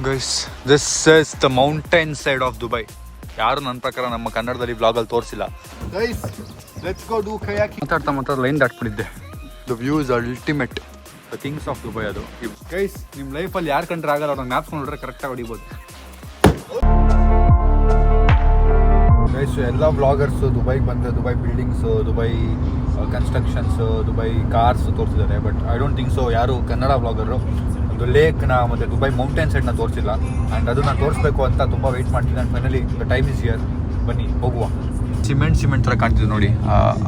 Guys this is the mountain side of Dubai. ಯಾರು ನನ್ನ ಪ್ರಕಾರ ನಮ್ಮ ಕನ್ನಡದಲ್ಲಿ ಬ್ಲಾಗಲ್ಲಿ ತೋರಿಸಿಲ್ಲ. Guys let's go do kayaking. ಮಾತಾಡ್ತಾ ಲೈನ್ ದಾಟ್ಬಿಟ್ಟಿದ್ದೆ. The view is ultimate. The kings of Dubai ಅದು. ಗೈಸ್ ನಿಮ್ಮ ಲೈಫಲ್ಲಿ ಯಾರು ಕಂಡ್ರೆ ಆಗಲ್ಲ, ಅವ್ರನ್ನ ಮ್ಯಾಪ್ಸ್ ನೋಡಿದ್ರೆ ಕರೆಕ್ಟಾಗಿ ಹೊಡಿಬೋದು. ಗೈಸ್ ಎಲ್ಲ ಬ್ಲಾಗರ್ಸು ದುಬೈಗೆ ಬಂದರೆ Dubai buildings, Dubai constructions, Dubai cars ತೋರಿಸಿದ್ದಾರೆ. But I don't think so ಯಾರು ಕನ್ನಡ ಬ್ಲಾಗರು ಒಂದು ಲೇಕ್ನ ಮತ್ತು ದುಬೈ ಮೌಂಟೇನ್ ಸೈಡ್ನ ತೋರಿಸಿಲ್ಲ. ಆ್ಯಂಡ್ ಅದನ್ನು ತೋರಿಸ್ಬೇಕು ಅಂತ ತುಂಬ ವೆಯ್ಟ್ ಮಾಡ್ತೀನಿ. And finally the time is here. ಬನ್ನಿ ಹೋಗುವ. ಸಿಮೆಂಟ್ ಥರ ಕಾಣ್ತಿದೆ ನೋಡಿ.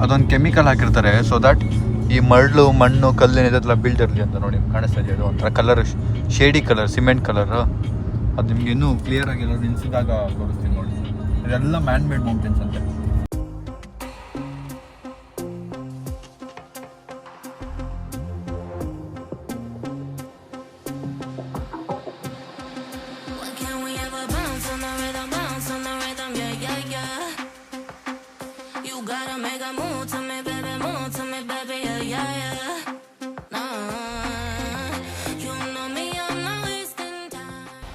ಅದೊಂದು ಕೆಮಿಕಲ್ ಹಾಕಿರ್ತಾರೆ ಸೊ ದಟ್ ಈ ಮಣ್ಣು ಕಲ್ಲು ಏನಿದೆಲ್ಲ ಬಿಲ್ಡ್ ಇರಲಿ ಅಂತ. ನೋಡಿ ಕಾಣಿಸ್ತಾ ಇದೆ, ಅದು ಒಂಥರ colour, shady colour, cement colour. ಅದು ನಿಮ್ಗೆ ಇನ್ನೂ ಕ್ಲಿಯರ್ ಆಗಿ ಎಲ್ಲರೂ ನಿಲ್ಸಿದಾಗ ತೋರಿಸ್ತೀನಿ ನೋಡಿ. ಇದೆಲ್ಲ ಮ್ಯಾನ್ ಮೇಡ್ ಮೌಂಟೇನ್ಸ್ ಅಂತೆ.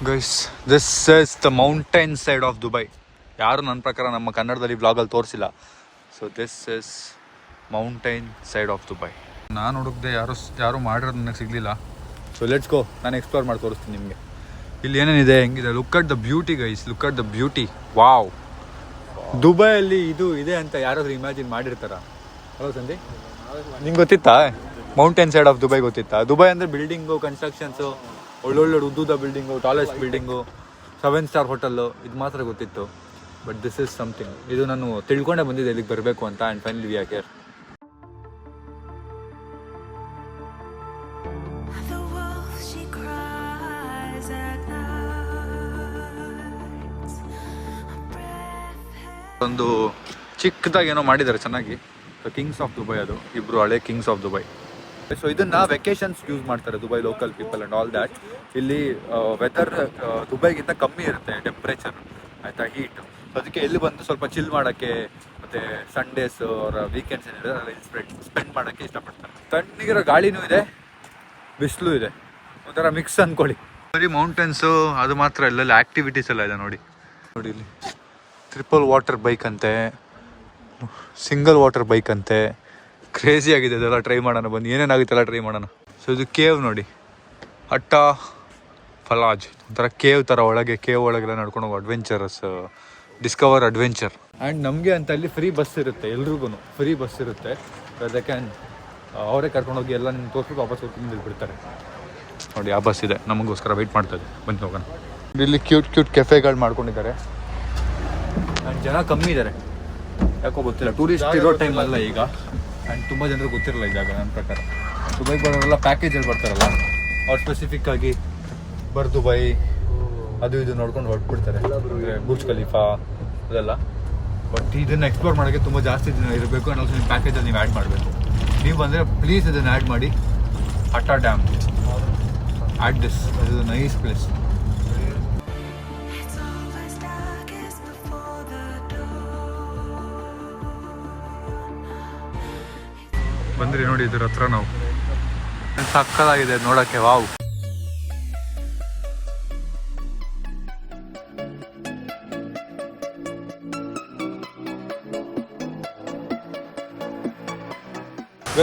Guys this is the mountain side of Dubai. ಯಾರು ನನ್ನ ಪ್ರಕಾರ ನಮ್ಮ ಕನ್ನಡದಲ್ಲಿ ಬ್ಲಾಗಲ್ಲಿ ತೋರಿಸಿಲ್ಲ. So this is mountain side of Dubai. ನಾನು ಹುಡುಕ್ದೆ, ಯಾರು ಮಾಡಿರೋದು ನನಗೆ ಸಿಗಲಿಲ್ಲ. ಸೊ ಲೆಟ್ಸ್ ಗೋ, ನಾನು ಎಕ್ಸ್ಪ್ಲೋರ್ ಮಾಡಿ ತೋರಿಸ್ತೀನಿ ನಿಮಗೆ ಇಲ್ಲಿ ಏನೇನಿದೆ, ಹೆಂಗಿದೆ. Look at the beauty guys, look at the beauty. Wow, ದುಬೈಯಲ್ಲಿ ಇದು ಇದೆ ಅಂತ ಯಾರಾದರೂ ಇಮ್ಯಾಜಿನ್ ಮಾಡಿರ್ತಾರ? ಹಲೋ ಸಂಜಯ್, ನಿಂಗೆ ಗೊತ್ತಿತ್ತಾ ಮೌಂಟೇನ್ ಸೈಡ್ ಆಫ್ ದುಬೈ? ಗೊತ್ತಿತ್ತಾ? ದುಬೈ ಅಂದರೆ ಬಿಲ್ಡಿಂಗು, ಕನ್ಸ್ಟ್ರಕ್ಷನ್ಸು, ಒಳ್ಳೊಳ್ಳೆ ಉದ್ದುದ building, tallest building, 7 star hotel, ಇದು ಮಾತ್ರ ಗೊತ್ತಿತ್ತು. But this is something. ಇದು ನಾನು ತಿಳ್ಕೊಂಡೇ ಬಂದಿದ್ದೆ ಇಲ್ಲಿಗೆ ಬರಬೇಕು ಅಂತ. And finally we are here. ಒಂದು ಚಿಕ್ಕದಾಗಿ ಏನೋ ಮಾಡಿದ್ದಾರೆ ಚೆನ್ನಾಗಿ. ಕಿಂಗ್ಸ್ ಆಫ್ ದುಬೈ ಅದು, ಇಬ್ಬರು ಹಳೆ ಕಿಂಗ್ಸ್ ಆಫ್ ದುಬೈ. ಸೊ ಇದನ್ನ ವೆಕೇಶನ್ಸ್ ಯೂಸ್ ಮಾಡ್ತಾರೆ Dubai local people and all that. ಇಲ್ಲಿ ವೆದರ್ ದುಬೈಗಿಂತ ಕಮ್ಮಿ ಇರುತ್ತೆ ಟೆಂಪ್ರೇಚರ್, ಆಯಿತಾ, ಹೀಟ್. ಸೊ ಅದಕ್ಕೆ ಇಲ್ಲಿ ಬಂದು ಸ್ವಲ್ಪ ಚಿಲ್ ಮಾಡೋಕ್ಕೆ ಮತ್ತು ಸಂಡೇಸ್ ಅವರ ವೀಕೆಂಡ್ಸ್ ಏನಿದೆ ಅಲ್ಲಿ ಸ್ಪೆಂಡ್ ಮಾಡೋಕ್ಕೆ ಇಷ್ಟಪಡ್ತಾರೆ. ತಣ್ಣಗಿರೋ ಗಾಳಿನೂ ಇದೆ, ಬಿಸಿಲು ಇದೆ, ಒಂಥರ ಮಿಕ್ಸ್ ಅಂದ್ಕೊಳ್ಳಿ. ಬರೀ ಮೌಂಟೇನ್ಸು ಅದು ಮಾತ್ರ ಇಲ್ಲ, ಆ್ಯಕ್ಟಿವಿಟೀಸ್ ಎಲ್ಲ ಇದೆ ನೋಡಿ. ನೋಡಿ ಇಲ್ಲಿ ಟ್ರಿಪಲ್ ವಾಟರ್ ಬೈಕ್ ಅಂತೆ, ಸಿಂಗಲ್ ವಾಟರ್ ಬೈಕ್ ಅಂತೆ. ಕ್ರೇಜಿ ಆಗಿದೆ ಇದೆಲ್ಲ. ಟ್ರೈ ಮಾಡೋಣ, ಬಂದು ಏನೇನಾಗುತ್ತೆಲ್ಲ ಟ್ರೈ ಮಾಡೋಣ. ಸೊ ಇದು ಕೇವ್ ನೋಡಿ, ಅಟ್ಟ ಫಲಾಜ್, ಒಂಥರ ಕೇವ್ ಥರ. ಒಳಗೆ ಕೇವ್ ಒಳಗೆಲ್ಲ ನಡ್ಕೊಂಡು ಹೋಗೋ ಅಡ್ವೆಂಚರಸ್, ಡಿಸ್ಕವರ್ ಅಡ್ವೆಂಚರ್. ಆ್ಯಂಡ್ ನಮಗೆ ಅಂತ ಅಲ್ಲಿ ಫ್ರೀ ಬಸ್ ಇರುತ್ತೆ, ಎಲ್ರಿಗೂ ಫ್ರೀ ಬಸ್ ಇರುತ್ತೆ. ಅದಕ್ಕೆ ಅವರೇ ಕರ್ಕೊಂಡೋಗಿ ಎಲ್ಲ ನಿಮ್ಗೆ ತೋರಿಸ್ಬಿಟ್ಟು ವಾಪಸ್ ಹೋಗಿ ಬಿಡ್ತಾರೆ ನೋಡಿ. ಆ ಬಸ್ ಇದೆ, ನಮಗೋಸ್ಕರ ವೆಯ್ಟ್ ಮಾಡ್ತದೆ. ಬಂದು ಹೋಗೋಣ. ಇಲ್ಲಿ ಕ್ಯೂಟ್ ಕೆಫೆಗಳು ಮಾಡ್ಕೊಂಡಿದ್ದಾರೆ. ಆ್ಯಂಡ್ ಜನ ಕಮ್ಮಿ ಇದ್ದಾರೆ, ಯಾಕೋ ಗೊತ್ತಿಲ್ಲ. ಟೂರಿಸ್ಟ್ ಇರೋ ಟೈಮ್ ಅಲ್ಲ ಈಗ. ಆ್ಯಂಡ್ ತುಂಬ ಜನರು ಗೊತ್ತಿರಲ್ಲ ಈ ಜಾಗ ನನ್ನ ಪ್ರಕಾರ. ದುಬೈಗೆ ಬರೋರೆಲ್ಲ ಪ್ಯಾಕೇಜಲ್ಲಿ ಬರ್ತಾರಲ್ಲ, ಅವ್ರು ಸ್ಪೆಸಿಫಿಕ್ ಆಗಿ ದುಬೈ ಅದು ಇದು ನೋಡ್ಕೊಂಡು ಹೊರಟ್ಬಿಡ್ತಾರೆ. ಅಂದರೆ ಬುರ್ಜ್ ಖಲೀಫಾ ಅದೆಲ್ಲ. ಬಟ್ ಇದನ್ನು ಎಕ್ಸ್ಪ್ಲೋರ್ ಮಾಡೋಕ್ಕೆ ತುಂಬ ಜಾಸ್ತಿ ದಿನ ಇರಬೇಕು. ಆ್ಯಂಡ್ ಆಲ್ಸೋ ನಿಮ್ಮ ಪ್ಯಾಕೇಜಲ್ಲಿ ನೀವು ಆ್ಯಡ್ ಮಾಡಬೇಕು. ನೀವು ಬಂದರೆ ಪ್ಲೀಸ್ ಇದನ್ನು ಆ್ಯಡ್ ಮಾಡಿ. ಅಟ್ಟಾ ಡ್ಯಾಮ್, ಆ್ಯಡ್ ದಿಸ್, ಇದು ನೈಸ್ ಪ್ಲೇಸ್. ಬಂದ್ರಿ ನೋಡಿ ಇದ್ರ ಹತ್ರ ನಾವು. ಸಕ್ಕತ್ತಾಗಿದೆ ನೋಡೋಕ್ಕೆ. ವಾವ್.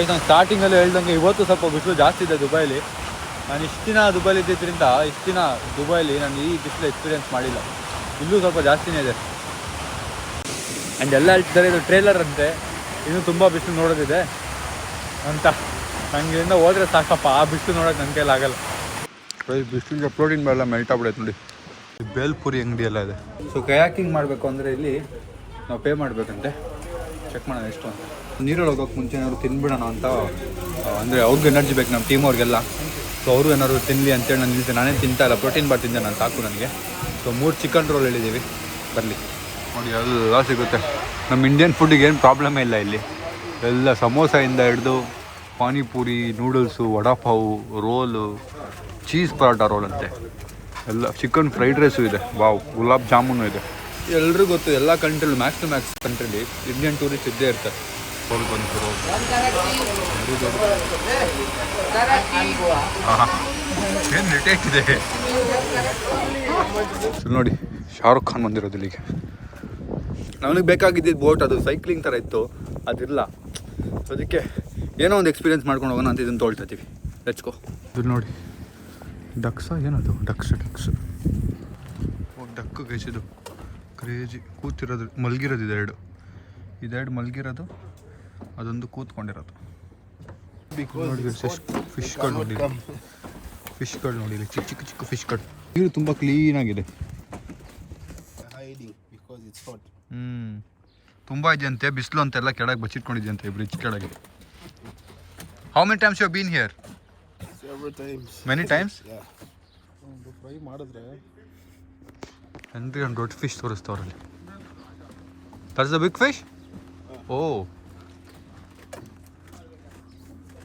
ನಾನು ಸ್ಟಾರ್ಟಿಂಗಲ್ಲಿ ಹೇಳ್ದಂಗೆ ಇವತ್ತು ಸ್ವಲ್ಪ ಬಿಸಿಲು ಜಾಸ್ತಿ ಇದೆ ದುಬೈಲಿ. ನಾನು ಇಷ್ಟು ದಿನ ದುಬೈಲಿ ಇದ್ದಿದ್ದರಿಂದ ಇಷ್ಟು ದಿನ ದುಬೈಲಿ ನಾನು ಈ ಬಿಸಿಲು ಎಕ್ಸ್ಪೀರಿಯೆನ್ಸ್ ಮಾಡಿಲ್ಲ. ಇಲ್ಲೂ ಸ್ವಲ್ಪ ಜಾಸ್ತಿನೇ ಇದೆ. ಆ್ಯಂಡ್ ಎಲ್ಲ ಹೇಳ್ತಿದ್ದಾರೆ ಇದು ಟ್ರೇಲರ್ ಅಂತೆ, ಇನ್ನೂ ತುಂಬ ಬಿಸಿಲು ನೋಡೋದಿದೆ ಅಂತ. ನನಗೆ ಇಲ್ಲಿಂದ ಹೋದರೆ ಸಾಕಪ್ಪ, ಆ ಬಿಸಿಲು ನೋಡೋಕೆ ನನ್ನ ಕೈಲಿ ಆಗಲ್ಲ. ಬಿಸಿಲಿಗೆ ಪ್ರೋಟೀನ್ ಬೆಲ್ಲ ಮೆಲ್ಟ್ ಆಗ್ಬಿಡೈತೆ ನೋಡಿ. ಬೇಲ್ಪುರಿ ಅಂಗಡಿ ಎಲ್ಲ ಇದೆ. ಸೊ ಕಯಾಕಿಂಗ್ ಮಾಡಬೇಕು ಅಂದರೆ ಇಲ್ಲಿ ನಾವು ಪೇ ಮಾಡಬೇಕಂತೆ. ಚೆಕ್ ಮಾಡೋಣ ಎಷ್ಟು ಅಂತ. ನೀರಲ್ಲಿ ಹೋಗೋಕೆ ಮುಂಚೆ ಏನಾದ್ರು ತಿನ್ಬಿಡೋಣ ಅಂತ, ಅಂದರೆ ಅವ್ರಿಗೆ ಎನರ್ಜಿ ಬೇಕು ನಮ್ಮ ಟೀಮ್ ಅವ್ರಿಗೆಲ್ಲ. ಸೊ ಅವರು ಏನಾದ್ರು ತಿನ್ನಲಿ ಅಂತೇಳಿ ನಾನು ನಿಲ್ತೆ. ನಾನೇನು ತಿಂತಾ ಇಲ್ಲ, ಪ್ರೋಟೀನ್ ಬಾರ್ ತಿಂದೆ ನಾನು, ಸಾಕು ನನಗೆ. ಸೊ 3 ಚಿಕನ್ ರೋಲ್ ಹೇಳಿದ್ದೀವಿ, ಬರಲಿ ನೋಡಿ. ಎಲ್ಲ ಸಿಗುತ್ತೆ. ನಮ್ಮ ಇಂಡಿಯನ್ ಫುಡ್ಡಿಗೆ ಏನು ಪ್ರಾಬ್ಲಮೇ ಇಲ್ಲ ಇಲ್ಲಿ. ಎಲ್ಲ ಸಮೋಸದಿಂದ ಹಿಡಿದು panipuri, noodles, vada pav, roll, cheese paratha roll ಅಂತೆ ಎಲ್ಲ. ಚಿಕನ್ ಫ್ರೈಡ್ ರೈಸು ಇದೆ. ವಾವ್. ಗುಲಾಬ್ ಜಾಮೂನು ಇದೆ. ಎಲ್ರಿಗೂ ಗೊತ್ತು, ಎಲ್ಲ ಕಂಟ್ರಿಲಿ ಮ್ಯಾಕ್ಸ್ ಟು ಮ್ಯಾಕ್ಸ್ ಕಂಟ್ರಿಲಿ ಇಂಡಿಯನ್ ಟೂರಿಸ್ಟ್ ಇದ್ದೇ ಇರ್ತಾರೆ. ರೋಲ್ ಬಂತು, ರೋಲ್. ಹಾಂ ಏನು ರಿಟೇಕ್ ಇದೆ ನೋಡಿ. ಶಾರುಖ್ ಖಾನ್ ಬಂದಿರೋದು ಇಲ್ಲಿಗೆ. ನನಗೆ ಬೇಕಾಗಿದ್ದಿದ್ದು ಬೋಟ್ ಅದು ಸೈಕ್ಲಿಂಗ್ ಥರ ಇತ್ತು, ಅದಿಲ್ಲ. ಅದಕ್ಕೆ ಏನೋ ಒಂದು ಎಕ್ಸ್ಪೀರಿಯೆನ್ಸ್ ಮಾಡ್ಕೊಂಡು ಹೋಗೋಣ ಅಂತ ಇದನ್ನು ತೊಳ್ತಾ ಇದ್ದೀವಿ. Let's go. ಇದು ನೋಡಿ ಡಕ್ಸಾ ಏನದು, ಡಕ್ಸ್ ಡಕ್ಕು ಗೈಸಿದು ಕ್ರೇಜಿ. ಕೂತಿರೋದು ಮಲಗಿರೋದು ಇದೆರಡು ಮಲಗಿರೋದು, ಅದೊಂದು ಕೂತ್ಕೊಂಡಿರೋದು. ನೋಡಿ ಫಿಶ್ಗಳು ನೋಡಿ ಚಿಕ್ಕ ಫಿಶ್ಗಳು. ನೀರು ತುಂಬ ಕ್ಲೀನಾಗಿದೆ. ತುಂಬ ಇದೆಯಂತೆ, ಬಿಸಿಲು ಅಂತೆಲ್ಲ ಕೆಳಗೆ ಬಚ್ಚಿಟ್ಕೊಂಡಿದ್ಯಂತೆ ಬ್ರಿಡ್ಜ್ ಕೆಳಗೆ. How many times you have been here? Many times. Fry ಮಾಡಿದ್ರೆ ಅಂದ್ರೆ ಒಂದು ದೊಡ್ಡ ಫಿಶ್ ತೋರಿಸ್ತವ್ರಲ್ಲಿ. That's the big fish. Oh,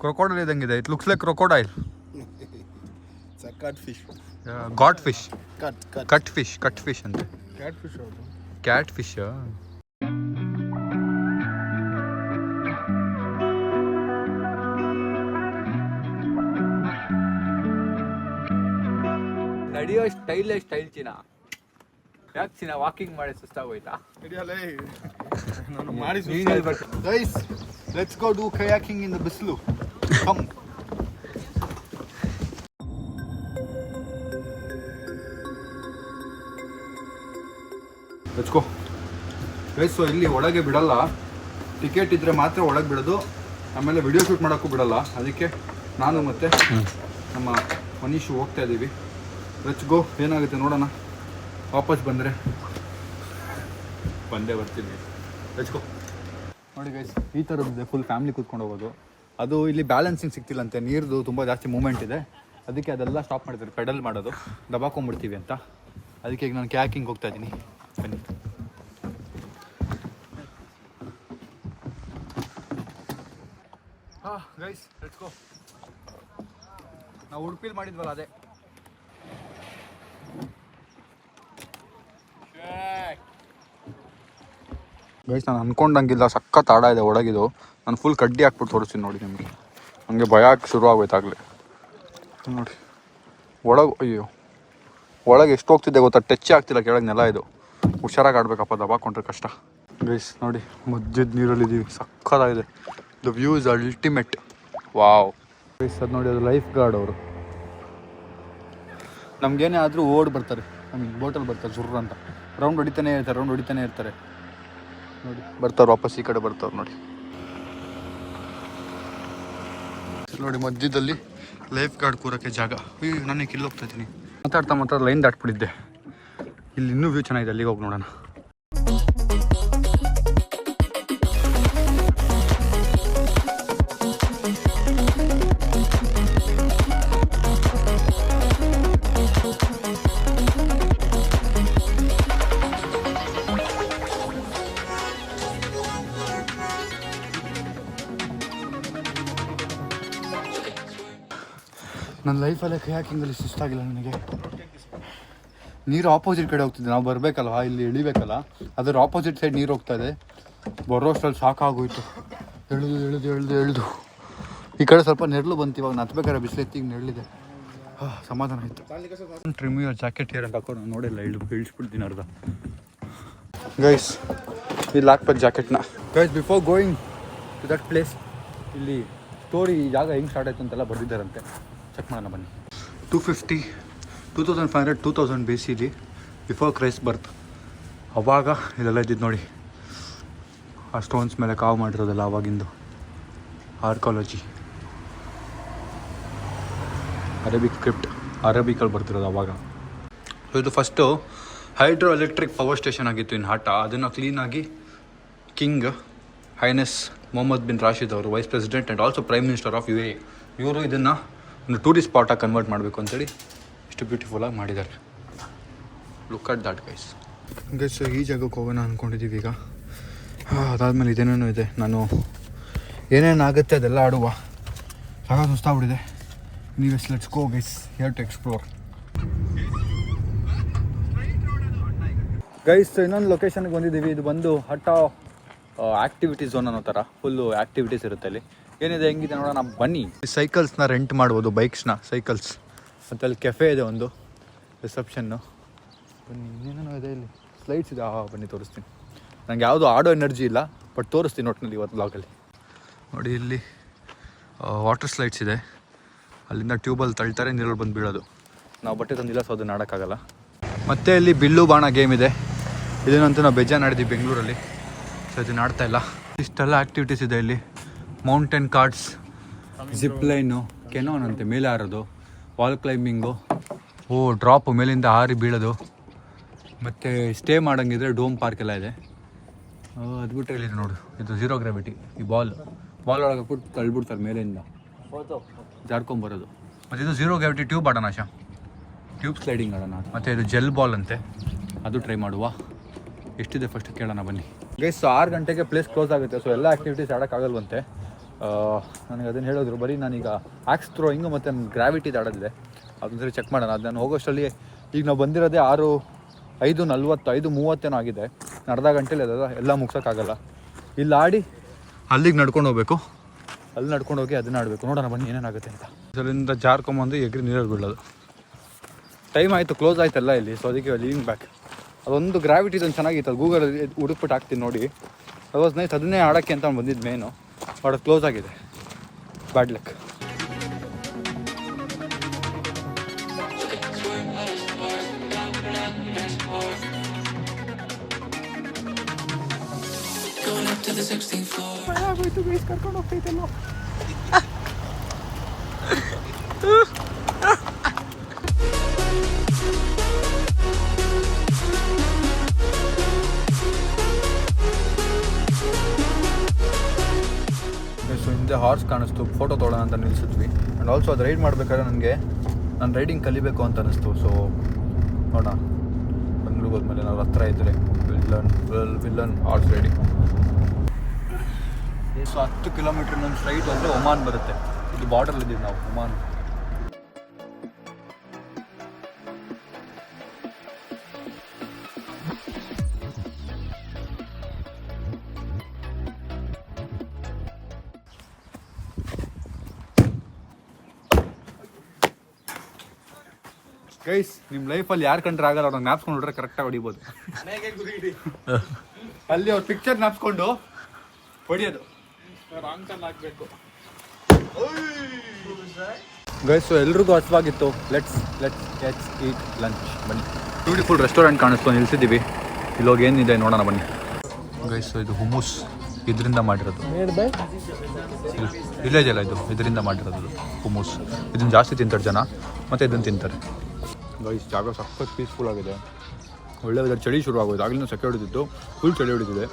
crocodile ಇದ್ದಂಗಿದೆ. It looks like crocodile. Cut fish. Got fish. Cut fish ಅಂತೆ. ಕ್ಯಾಟ್ ಫಿಶ್ ಹೌದು. Cat fish. ನಡೆಯೋ style ಚಿನ್ನ. ಯಾಕೆ ಚಿನ್ನ ವಾಕಿಂಗ್ ಮಾಡಿ ಸುಸ್ತಾಗೋಯ್ತಾ? ನಾನು ಮಾಡಿ guys, let's go do kayaking in the ಬಿಸಿಲು. Come. Let's go guys. So ಇಲ್ಲಿ ಒಳಗೆ ಬಿಡಲ್ಲ, ಟಿಕೆಟ್ ಇದ್ದರೆ ಮಾತ್ರ ಒಳಗೆ ಬಿಡೋದು. ಆಮೇಲೆ ವಿಡಿಯೋ ಶೂಟ್ ಮಾಡೋಕ್ಕೂ ಬಿಡಲ್ಲ. ಅದಕ್ಕೆ ನಾನು ಮತ್ತು ನಮ್ಮ ಮನೀಶು ಹೋಗ್ತಾ ಇದ್ದೀವಿ. Let's go. ಏನಾಗುತ್ತೆ ನೋಡೋಣ. ವಾಪಸ್ ಬಂದರೆ ಬರ್ತೀನಿ. Let's go. ನೋಡಿ ಗೈಸ್, ಈ ಥರದ್ದಿದೆ. ಫುಲ್ ಫ್ಯಾಮಿಲಿ ಕೂತ್ಕೊಂಡು ಹೋಗೋದು. ಅದು ಇಲ್ಲಿ ಬ್ಯಾಲೆನ್ಸಿಂಗ್ ಸಿಗ್ತಿಲ್ಲಂತೆ, ನೀರ್ದು ತುಂಬ ಜಾಸ್ತಿ ಮೂಮೆಂಟ್ ಇದೆ. ಅದಕ್ಕೆ ಅದೆಲ್ಲ ಸ್ಟಾಪ್ ಮಾಡಿದ್ದಾರೆ, ಪೆಡಲ್ ಮಾಡೋದು. ದಬಾಕೊಂಡ್ಬಿಡ್ತೀವಿ ಅಂತ. ಅದಕ್ಕೆ ಈಗ ನಾನು ಕ್ಯಾಕಿಂಗ್ ಹೋಗ್ತಾ ಇದ್ದೀನಿ. ಬನ್ನಿ. ಗೈಸ್ ಲೆಟ್ಸ್ ಗೋ. ನಾವು ಉಡುಪಿಲಿ ಮಾಡಿದ್ವಲ್ಲ ಅದೇ. ಗೈಸ್, ನಾನು ಅಂದ್ಕೊಂಡಂಗಿಲ್ಲ, ಸಖತ್ ಆಡ ಇದೆ ಒಳಗಿದು. ನಾನು ಫುಲ್ ಕಡ್ಡಿ ಹಾಕ್ಬಿಟ್ಟು ತೋರಿಸ್ತೀನಿ ನೋಡಿ ನಿಮಗೆ. ನನಗೆ ಭಯ ಶುರು ಆಗೋಯ್ತಾಗಲೇ ನೋಡಿ. ಅಯ್ಯೋ, ಒಳಗೆ ಎಷ್ಟು ಹೋಗ್ತಿದ್ದೆ ಗೊತ್ತಾ? ಟಚ್ ಆಗ್ತಿಲ್ಲ ಕೆಳಗೆ ನೆಲ. ಇದು ಹುಷಾರಾಗಿ ಆಡಬೇಕಪ್ಪ, ದಬಾಕೊಂಡ್ರೆ ಕಷ್ಟ. ಗೈಸ್ ನೋಡಿ, ಮಧ್ಯದ ನೀರಲ್ಲಿದ್ದೀವಿ. ಸಖತ್ತಾಗಿದೆ. The view is ultimate. Wow guys, ಅದು ನೋಡಿ, ಅದು ಲೈಫ್ ಗಾರ್ಡ್ ಅವರು. ನಮಗೇನೇ ಆದರೂ ಓಡ್ ಬರ್ತಾರೆ, ಬೋಟಲ್ಲಿ ಬರ್ತಾರೆ ಜುರ್ರ ಅಂತ. ರೌಂಡ್ ಹೊಡಿತಾನೆ ಇರ್ತಾರೆ ನೋಡಿ. ಬರ್ತಾರೆ ವಾಪಸ್ ಈ ಕಡೆ ಬರ್ತಾರೆ ನೋಡಿ. ನೋಡಿ ಮಧ್ಯದಲ್ಲಿ ಲೈಫ್ ಗಾರ್ಡ್ ಕೂರಕ್ಕೆ ಜಾಗ. ನಾನು ಇಲ್ಲಿ ಹೋಗ್ತಾ ಇದ್ದೀನಿ. ಮಾತಾಡ್ತಾ ಲೈನ್ ದಾಟ್ಬಿಟ್ಟಿದ್ದೆ. ಇಲ್ಲಿ ಇನ್ನೂ ವ್ಯೂ ಚೆನ್ನಾಗಿದೆ, ಅಲ್ಲಿಗೆ ಹೋಗಿ ನೋಡೋಣ. ನನ್ನ ಲೈಫಲ್ಲೇ ಕಯಾಕಿಂಗಲ್ಲಿ ಸುಸ್ತಾಗಿಲ್ಲ ನನಗೆ. ನೀರು ಆಪೋಸಿಟ್ ಕಡೆ ಹೋಗ್ತಿದ್ದೆ. ನಾವು ಬರಬೇಕಲ್ಲ, ಇಲ್ಲಿ ಇಳಿಬೇಕಲ್ಲ, ಅದರ ಆಪೋಸಿಟ್ ಸೈಡ್ ನೀರು ಹೋಗ್ತಾ ಇದೆ. ಬರೋಷ್ಟರಲ್ಲಿ ಸಾಕಾಗೋಯ್ತು. ಎಳ್ದು ಈ ಕಡೆ ಸ್ವಲ್ಪ ನೆರಳು ಬಂತು. ಇವಾಗ ನತ್ಬೇಕಾದ್ರೆ ಬಿಸಿಲೆತ್ತಿ ಈಗ ನೆರಳಿದೆ. ಸಮಾಧಾನ ಆಯಿತು. ಟ್ರಿಮ್ ಯುವರ್ ಜಾಕೆಟ್ ಹೇರ್ ಅಂತ ಹಾಕೊಂಡು ನಾನು ನೋಡಿಲ್ಲ, ಇಳಿಸ್ಬಿಡ್ತೀನಿ ಅರ್ಧ. ಗೈಸ್, ಇಲ್ಲಿ ಹಾಕ್ಬೇಕು ಜಾಕೆಟ್ನ. Guys, before going to that place, ಇಲ್ಲಿ ಸ್ಟೋರಿ ಈ ಜಾಗ ಹೆಂಗೆ ಸ್ಟಾರ್ಟ್ ಆಯಿತು ಅಂತೆಲ್ಲ ಬರೆದಿದ್ದಾರಂತೆ. ಚೆಕ್ ಮಾಡೋಣ ಬನ್ನಿ. 250, 2500, 2000 ಬೇಸಿಲಿ ಬಿಫೋರ್ ಕ್ರೈಸ್ಟ್ ಬರ್ತ್. ಅವಾಗ ಇಲ್ಲೆಲ್ಲ ಇದ್ದಿದ್ದು ನೋಡಿ. ಆ ಸ್ಟೋನ್ಸ್ ಮೇಲೆ ಕಾವು ಮಾಡಿರೋದಲ್ಲ ಅವಾಗಿಂದು ಆರ್ಕಾಲಜಿ. ಅರೇಬಿಕ್ ಸ್ಕ್ರಿಪ್ಟ್, ಅರೇಬಿಕಲ್ಲಿ ಬರ್ತಿರೋದು ಅವಾಗ. ಸೊ ಇದು first hydro electric power station ಆಗಿತ್ತು ಇನ್ ಹಾಟ. ಅದನ್ನು ಕ್ಲೀನಾಗಿ king highness Mohammed bin Rashid ಅವರು, vice president and also prime minister of UAE, ಇವರು ಇದನ್ನು ಒಂದು ಟೂರಿಸ್ಟ್ ಸ್ಪಾಟಾಗಿ ಕನ್ವರ್ಟ್ ಮಾಡಬೇಕು ಅಂತೇಳಿ ಇಷ್ಟು ಬ್ಯೂಟಿಫುಲ್ಲಾಗಿ ಮಾಡಿದ್ದಾರೆ. Look at that guys. Guys, ಈ ಜಾಗಕ್ಕೆ ಹೋಗೋಣ ಅಂದ್ಕೊಂಡಿದ್ದೀವಿ ಈಗ. ಅದಾದಮೇಲೆ ಇದೇನೇನೋ ಇದೆ. ನಾನು ಏನೇನಾಗುತ್ತೆ ಅದೆಲ್ಲ ಆಡುವ. ಜಾಗ ಸುಸ್ತಾಗ್ಬಿಟ್ಟಿದೆ. ನೀವು let's go guys, here to explore. Guys, ಇನ್ನೊಂದು ಲೊಕೇಶನ್ಗೆ ಬಂದಿದ್ದೀವಿ. ಇದು ಬಂದು ಹಠ ಆ್ಯಕ್ಟಿವಿಟಿ ಝೋನ್ ಅನ್ನೋ ಥರ ಫುಲ್ಲು ಆ್ಯಕ್ಟಿವಿಟೀಸ್ ಇರುತ್ತೆ ಅಲ್ಲಿ. ಏನಿದೆ ಹೆಂಗಿದೆ ನೋಡೋಣ ಬನ್ನಿ. ಸೈಕಲ್ಸ್ನ ರೆಂಟ್ ಮಾಡ್ಬೋದು, ಬೈಕ್ಸ್ನ, ಸೈಕಲ್ಸ್ ಮತ್ತು ಅಲ್ಲಿ ಕೆಫೆ ಇದೆ ಒಂದು ರಿಸೆಪ್ಷನ್ನು. ಬನ್ನಿ ಇನ್ನೇನೋ ಇದೆ ಇಲ್ಲಿ ಸ್ಲೈಡ್ಸ್ ಇದೆ. ಬನ್ನಿ ತೋರಿಸ್ತೀನಿ. ನನಗೆ ಯಾವುದು ಆಡೋ ಎನರ್ಜಿ ಇಲ್ಲ, ಬಟ್ ತೋರಿಸ್ತೀನಿ ಒಟ್ಟಿನಲ್ಲಿ ಇವತ್ತು ಬ್ಲಾಗಲ್ಲಿ. ನೋಡಿ ಇಲ್ಲಿ ವಾಟರ್ ಸ್ಲೈಡ್ಸ್ ಇದೆ. ಅಲ್ಲಿಂದ ಟ್ಯೂಬಲ್ಲಿ ತಳ್ತಾರೆ, ನೀರಲ್ಲಿ ಬಂದು ಬೀಳೋದು. ನಾವು ಬಟ್ಟೆ ತಂದಿಲ್ಲ, ಸೊ ಅದನ್ನು ಆಡೋಕ್ಕಾಗಲ್ಲ. ಮತ್ತು ಇಲ್ಲಿ ಬಿಲ್ಲು ಬಾಣ ಗೇಮ್ ಇದೆ. ಇದನ್ನಂತೂ ನಾವು ಬೇಜಾರು ಆಡಿದ್ವಿ ಬೆಂಗಳೂರಲ್ಲಿ, ಸೊ ಇದನ್ನು ಆಡ್ತಾ ಇಲ್ಲ. ಇಷ್ಟೆಲ್ಲ ಆ್ಯಕ್ಟಿವಿಟೀಸ್ ಇದೆ ಇಲ್ಲಿ. ಮೌಂಟೇನ್ ಕಾರ್ಡ್ಸ್, ಜಿಪ್ ಲೈನು, ಕೆನೋನ್ ಅಂತೆ ಮೇಲೆ ಹಾರೋದು, ವಾಲ್ ಕ್ಲೈಂಬಿಂಗು, ಡ್ರಾಪು ಮೇಲಿಂದ ಹಾರಿ ಬೀಳೋದು, ಮತ್ತು ಸ್ಟೇ ಮಾಡೋಂಗಿದ್ರೆ ಡೋಮ್ ಪಾರ್ಕ್ ಎಲ್ಲ ಇದೆ. ಅದು ಬಿಟ್ಟರೆ ಇಲ್ಲಿದೆ ನೋಡು, ಇದು ಝೀರೋ ಗ್ರಾವಿಟಿ. ಈ ಬಾಲ್ ಒಳಗೆ ಬಿಟ್ಟು ತಳ್ಳಿಬಿಡ್ತಾರೆ ಮೇಲಿಂದ ಜಾರ್ಕೊಂಬರೋದು. ಮತ್ತು ಇದು ಝೀರೋ ಗ್ರಾವಿಟಿ ಟ್ಯೂಬ್ ಆಡೋಣ ಆಶಾ, ಟ್ಯೂಬ್ ಸ್ಲೈಡಿಂಗ್ ಆಡೋಣ. ಮತ್ತು ಇದು ಜೆಲ್ ಬಾಲ್ ಅಂತೆ, ಅದು ಟ್ರೈ ಮಾಡುವ. ಎಷ್ಟಿದೆ ಫಸ್ಟ್ ಕೇಳೋಣ ಬನ್ನಿ. ಗೈಸ್ 6 ಗಂಟೆಗೆ ಪ್ಲೇಸ್ ಕ್ಲೋಸ್ ಆಗುತ್ತೆ, ಸೊ ಎಲ್ಲ ಆ್ಯಕ್ಟಿವಿಟೀಸ್ ಆಡೋಕ್ಕಾಗಲ್ವಂತೆ. ನನಗೆ ಅದನ್ನು ಹೇಳಿದ್ರು. ಬರೀ ನಾನೀಗ ಆ್ಯಕ್ಸ್ ಥ್ರೋಯಿಂಗು ಮತ್ತು ಗ್ರಾವಿಟಿದು ಆಡೋದಿದೆ, ಅದೊಂದು ಸರಿ ಚೆಕ್ ಮಾಡೋಣ. ಅದು ನಾನು ಹೋಗೋಷ್ಟರಲ್ಲಿ ಈಗ ನಾವು ಬಂದಿರೋದೇ 5:40 5:30 ಆಗಿದೆ. ಅರ್ಧ ಗಂಟೆಲಿ ಎಲ್ಲ ಮುಗ್ಸೋಕ್ಕಾಗಲ್ಲ. ಇಲ್ಲಿ ಆಡಿ ಅಲ್ಲಿಗೆ ನಡ್ಕೊಂಡು ಹೋಗ್ಬೇಕು, ಅಲ್ಲಿ ನಡ್ಕೊಂಡು ಹೋಗಿ ಅದನ್ನ ಆಡಬೇಕು. ನೋಡೋಣ ಬನ್ನಿ ಏನೇನಾಗುತ್ತೆ ಅಂತ. ಇದರಿಂದ ಜಾರ್ಕೊಂಬಂದು ಎಗ್ರಿ ನೀರಲ್ಲಿ ಬೀಳೋದು. ಟೈಮ್ ಆಯಿತು, ಕ್ಲೋಸ್ ಆಯ್ತಲ್ಲ ಇಲ್ಲಿ, ಸೊ ಅದಕ್ಕೆ ಲೀವಿಂಗ್ ಬ್ಯಾಕ್. ಅದೊಂದು ಗ್ರಾವಿಟಿ ಇದೊಂದು ಚೆನ್ನಾಗಿತ್ತು, ಅದು ಗೂಗಲಲ್ಲಿ ಹುಡುಕ್ಬಿಟ್ಟು ಹಾಕ್ತೀನಿ ನೋಡಿ. ಅದು ವಾಸ್ ನೈಸ್. ಅದನ್ನೇ ಆಡೋಕ್ಕೆ ಅಂತ ಬಂದಿದ್ದು ಮೇನು, ಬಟ್ ಅದು ಕ್ಲೋಸ್ ಆಗಿದೆ. Bad luck. ಕರ್ಕೊಂಡು ಹೋಗ್ತೈತಲ್ಲ. ಸೊ ಹಿಂದೆ ಹಾರ್ಸ್ ಕಾಣಿಸ್ತು, ಫೋಟೋ ತೊಗೊಳ್ಳೋಣ ಅಂತ ನಿಲ್ಸಿದ್ವಿ. ಆ್ಯಂಡ್ ಆಲ್ಸೋ ಅದು ರೈಡ್ ಮಾಡಬೇಕಾದ್ರೆ ನಾನು ರೈಡಿಂಗ್ ಕಲಿಬೇಕು ಅಂತ ಅನ್ನಿಸ್ತು. ಸೊ ನೋಡೋಣ, ಬೆಂಗಳೂರಿಗೆ ಹೋದ್ಮೇಲೆ ನಾವು ಹತ್ರ ಇದ್ದರೆ villain horse riding. So 10 kilometre ನಮ್ಮ ಸ್ಟ್ರೈಟ್ ಅಂದರೆ ಒಮಾನ್ ಬರುತ್ತೆ. ಇದು ಬಾರ್ಡರ್ಲಿದ್ದೀವಿ ನಾವು, ಒಮಾನ್. ಗೈಸ್, ನಿಮ್ಮ ಲೈಫಲ್ಲಿ ಯಾರು ಕಂಡ್ರೆ ಆಗಲ್ಲ, ಅವ್ರನ್ನ ಜ್ಞಾಪಿಸ್ಕೊಂಡು ಹೊಡ್ರೆ ಕರೆಕ್ಟಾಗಿ ಹೊಡಿಬೋದು. ಅಲ್ಲಿ ಅವ್ರ ಪಿಕ್ಚರ್ ಜ್ಞಾಪಿಸ್ಕೊಂಡು ಹೊಡಿಯೋದು. ಗೈಸ್, ಸೊ ಎಲ್ರಿಗೂ ಹಸುವಾಗಿತ್ತು. Let's eat lunch. ಬನ್ನಿ. ಬ್ಯೂಟಿಫುಲ್ ರೆಸ್ಟೋರೆಂಟ್ ಕಾಣಿಸ್ತು, ನಿಲ್ಸಿದ್ದೀವಿ. ಇಲ್ಲೋಗಿ ಏನಿದೆ ನೋಡೋಣ ಬನ್ನಿ. ಗೈಸ್, ಇದು ಹುಮೂಸ್ ಇದರಿಂದ ಮಾಡಿರೋದು. ವಿಲೇಜ್ ಅಲ್ಲ ಇದು, ಇದರಿಂದ ಮಾಡಿರೋದು ಹುಮೂಸ್. ಇದನ್ನು ಜಾಸ್ತಿ ತಿಂತಾರೆ ಜನ, ಮತ್ತು ಇದನ್ನು ತಿಂತಾರೆ. ಗೈಸ್, ಜಾಗ ಸಖತ್ ಪೀಸ್ಫುಲ್ ಆಗಿದೆ. ಒಳ್ಳೆ ವೆದರ್. ಚಳಿ ಶುರು ಆಗೋದು, ಆಗಲಿಂದ ಸೆಕೆ ಹೊಡಿತಿತ್ತು, ಫುಲ್ ಚಳಿ ಹೊಡಿತಿದೆ.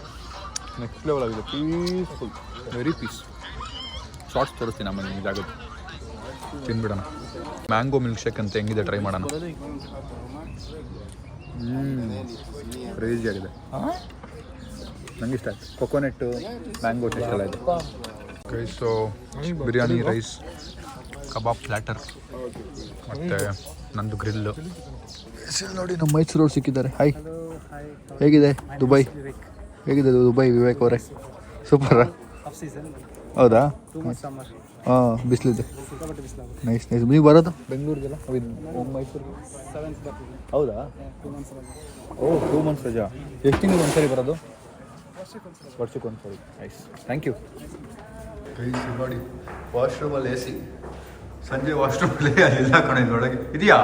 ನೆಕ್ಸ್ಟ್ ಲೆವೆಲ್ ಆಗಿದೆ, ಪೀಸ್ಫುಲ್, ವೆರಿ ಪೀಸ್. ಶಾರ್ಟ್ಸ್ ತೋರಿಸ್ತೀನಿ ಆಮೇಲೆ ನಿಮಗೆ ಜಾಗದ್ದು. ತಿನ್ಬಿಡೋಣ. ಮ್ಯಾಂಗೋ ಮಿಲ್ಕ್ ಶೇಕ್ ಅಂತ ಹೆಂಗಿದೆ ಟ್ರೈ ಮಾಡೋಣ. ಕ್ರೇಜಿ ಆಗಿದೆ. ನನಗೆ ಇಷ್ಟ ಆಯ್ತು. ಕೊಕೊನೆಟ್ಟು, ಮ್ಯಾಂಗೋ ಟೇಸ್ಟ್ ಎಲ್ಲ ಇದೆ. ಗೈಸು ಬಿರಿಯಾನಿ, ರೈಸ್, ಕಬಾಬ್ ಪ್ಲ್ಯಾಟರ್, ಮತ್ತು ನಂದು ಗ್ರಿಲ್ಲು. ನೋಡಿ, ನಮ್ಮ ಮೈಸೂರು ರೋಡ್ ಸಿಕ್ಕಿದ್ದಾರೆ. ಹಾಯ್, ಹೇಗಿದೆ ದುಬೈ? ಹೇಗಿದೆ ದುಬೈ ವಿವೇಕ್ ಅವರೇ? ಸೂಪರಾ? ಹೌದಾ? ಹಾಂ, ಬಿಸಿಲಿದೆ. ನೈಸ್. ನೀವು ಬರೋದು ಬೆಂಗಳೂರಿಗೆಲ್ಲ? ಮೈಸೂರು? ಹೌದಾ? 2 ಮಂತ್ಸ್ ರಜಾ. ಎಷ್ಟು ತಿಂಗಳು ಒಂದ್ಸರಿ ಬರೋದು? ವರ್ಷಕ್ಕೊಂದ್ಸರಿ. Nice, thank you. ನೋಡಿ, ವಾಶ್ರೂಮಲ್ಲಿ AC. ಸಂಜೆ ವಾಶ್ರೂಮಲ್ಲಿ ಎಲ್ಲ ಕಡೆ ಒಳಗೆ ಇದೆಯಾ?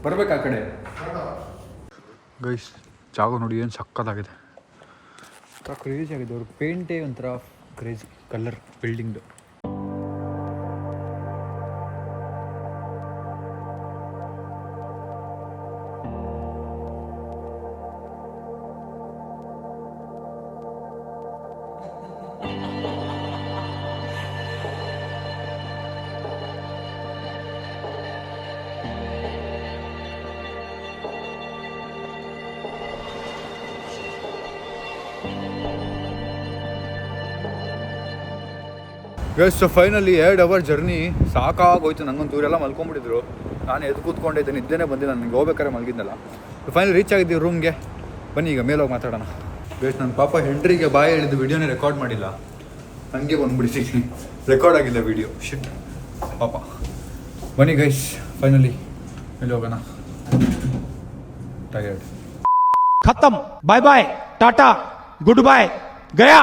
ಬರ್ಬೇಕಾ ಆ ಕಡೆ? ಗೈಸ್, ಜಾಗ ನೋಡಿ ಏನು ಸಕ್ಕತ್ತಾಗಿದೆ. ಕ್ರೇಜಿ ಆಗಿದೆ. ಅವ್ರ ಪೇಂಟೇ ಒಂಥರ ಕ್ರೇಜಿ ಕಲರ್ ಬಿಲ್ಡಿಂಗ್ದು. Guys, so finally 2 hour journey ಸಾಕಾಗೋಯ್ತು. ನಂಗೊಂದು ಇವರೆಲ್ಲ ಮಲ್ಕೊಂಡ್ಬಿಟ್ಟಿದ್ರು. ನಾನು ಎದ್ದು ಕೂತ್ಕೊಂಡಿದ್ದೆ, ನಿದ್ದೆನೇ ಬಂದಿಲ್ಲ ನನಗೆ. ಹೋಗ್ಬೇಕಾದ್ರೆ ಮಲಗಿದ್ನಲ್ಲ. ಫೈನಲ್ ರೀಚ್ ಆಗಿದ್ದೀವಿ ರೂಮ್ಗೆ. ಬನ್ನಿ ಈಗ ಮೇಲೆ ಹೋಗಿ ಮಾತಾಡೋಣ. ಗೈಸ್, ನನ್ನ ಪಾಪ ಹೆಂಡ್ರಿಗೆ ಬಾಯ್ ಹೇಳಿದ್ದು ವಿಡಿಯೋನೇ ರೆಕಾರ್ಡ್ ಮಾಡಿಲ್ಲ. ನನಗೆ ಬಂದ್ಬಿಡ್ತೀನಿ, ರೆಕಾರ್ಡ್ ಆಗಿಲ್ಲ ವಿಡಿಯೋ. ಶಿಟ್ ಪಾಪ. ಬನ್ನಿ ಗೈಸ್, ಫೈನಲಿ ಎಲ್ಲಿ ಹೋಗೋಣ? ಟಯರ್ಡ್. खत्म, bye bye, tata, good bye, गया.